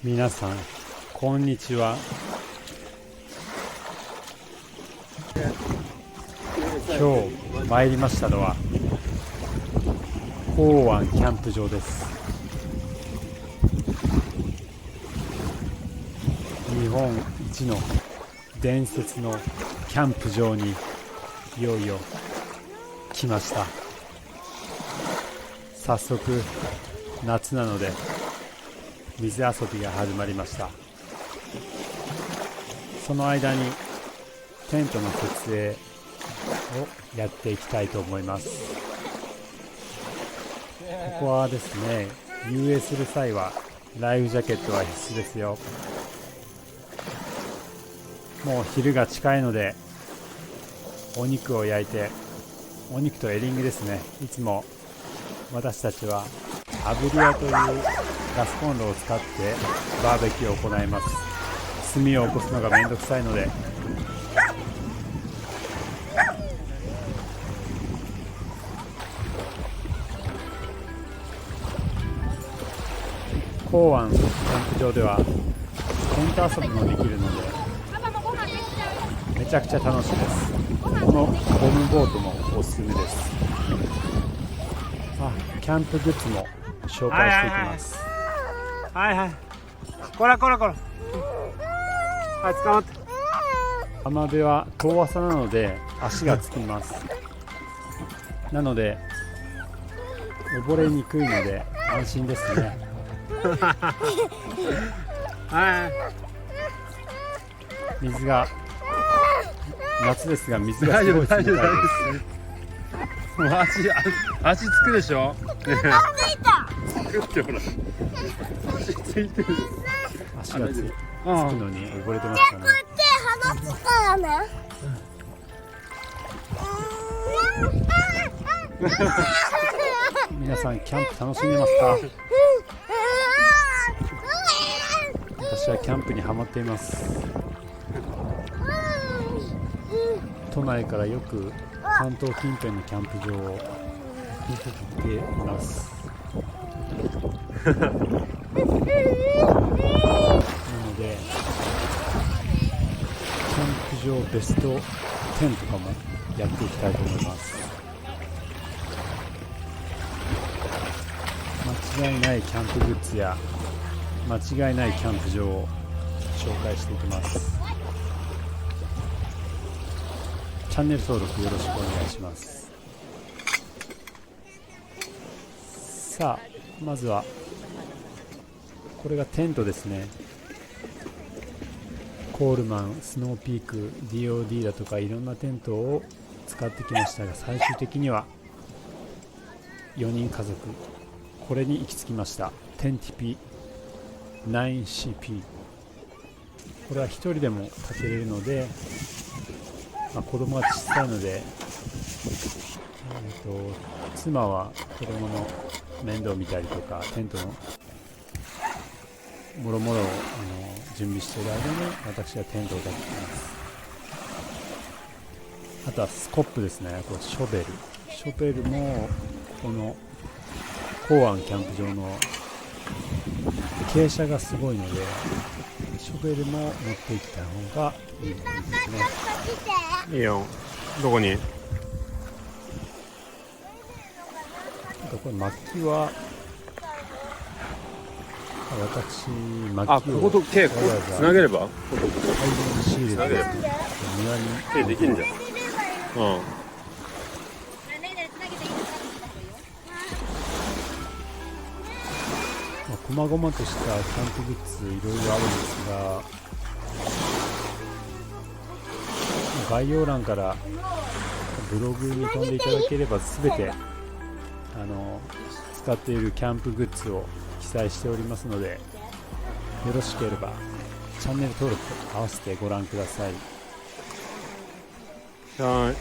皆さんこんにちは。今日参りましたのは港湾キャンプ場です。日本一の伝説のキャンプ場にいよいよ来ました。早速夏なので水遊びが始まりました。その間にテントの設営をやっていきたいと思います。ここはですね、遊泳する際はライフジャケットは必須ですよ。もう昼が近いのでお肉を焼いて、お肉とエリングですね。いつも私たちは炙り屋というガスコンロを使ってバーベキューを行います。炭を起こすのがめんどくさいので、港湾キャンプ場ではテント遊びもできるのでめちゃくちゃ楽しいです。このゴムボートもおすすめです。キャンプグッズも紹介していきます。はいはい、こらこらこら、はい、捕まって。浜辺は遠浅なので足がつきます。なので溺れにくいので安心ですね。はい、水が夏ですが水がすごい冷たいです。もう足つくでしょ。つくってほら。足ついてる。足がつくのに溺れてましたね。離すからね。皆さんキャンプ楽しんでますか？私はキャンプにハマっています。都内からよく関東近辺のキャンプ場を見ています。なのでキャンプ場ベスト10とかもやっていきたいと思います。間違いないキャンプグッズや間違いないキャンプ場を紹介していきます。チャンネル登録よろしくお願いします。さあ、まずはこれがテントですね。コールマン、スノーピーク、DOD だとかいろんなテントを使ってきましたが、最終的には4人家族、これに行き着きました。テンティピ 9CP、 これは1人でも立てれるので、子供が小さいので、妻は子供の面倒を見たりとか、テントのもろもろを準備している間に私はテントを立てています。あとはスコップですね。これショベルもこの港湾キャンプ場の傾斜がすごいので、ショベルも持っていった方がいいですね。いいよ。どこに？これ薪は私、薪をここと手つなげれば？大量に仕入れて庭にできるんじゃん。細々としたキャンプグッズいろいろあるんですが、概要欄からブログに飛んでいただければ全て使っているキャンプグッズを記載しておりますので、よろしければチャンネル登録と合わせてご覧ください。はい。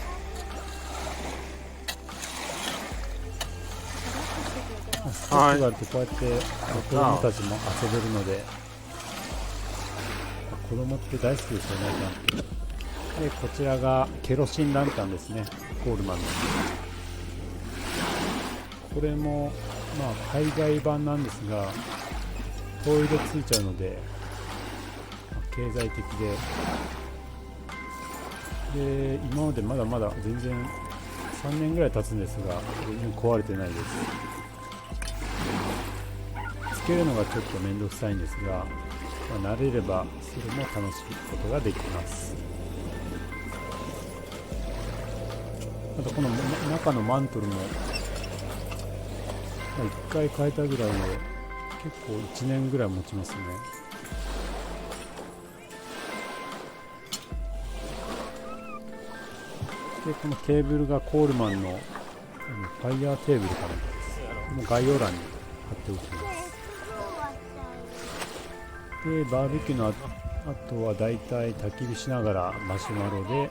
スコップがあるとこうやって子供たちも遊べるので、子供って大好きですよね、キャンプ。で、こちらがケロシンランタンですね、コールマンの。これも海外版なんですが、灯色ついちゃうので、経済的で、今までまだまだ全然3年ぐらい経つんですが、全然壊れてないです。つけるのがちょっと面倒くさいんですが、慣れればそれも楽しむことができます。あとこの中のマントルも、1回変えたぐらいで結構1年ぐらい持ちますね。でこのケーブルがコールマンのファイヤーテーブルかなんかです。もう概要欄に貼っておきます。でバーベキューのあとはだいたい焚き火しながらマシュマロで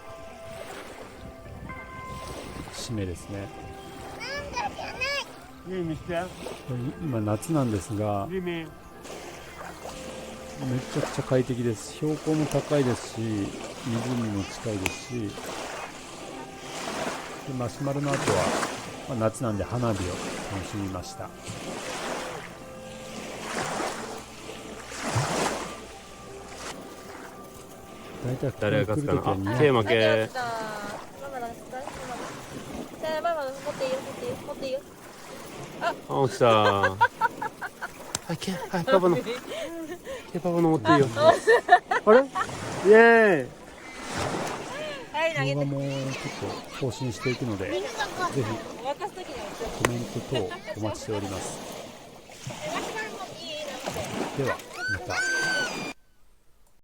締めですね。今夏なんですが、めちゃくちゃ快適です。標高も高いですし、湖も近いですし、でマシュマロの後は、夏なんで花火を楽しみました。大体誰が勝つかな。ここに来る時はK 負け。ママなんですか？じゃあママ持っていいよ、持っていいよ、持っていいよ。あ、落ちた。はい、パパの。パパの持っていいよ。あれ？イエーイ。はい、投げて。動画もちょっと更新していくので、ぜひ渡すときにコメント等お待ちしております。ではまた。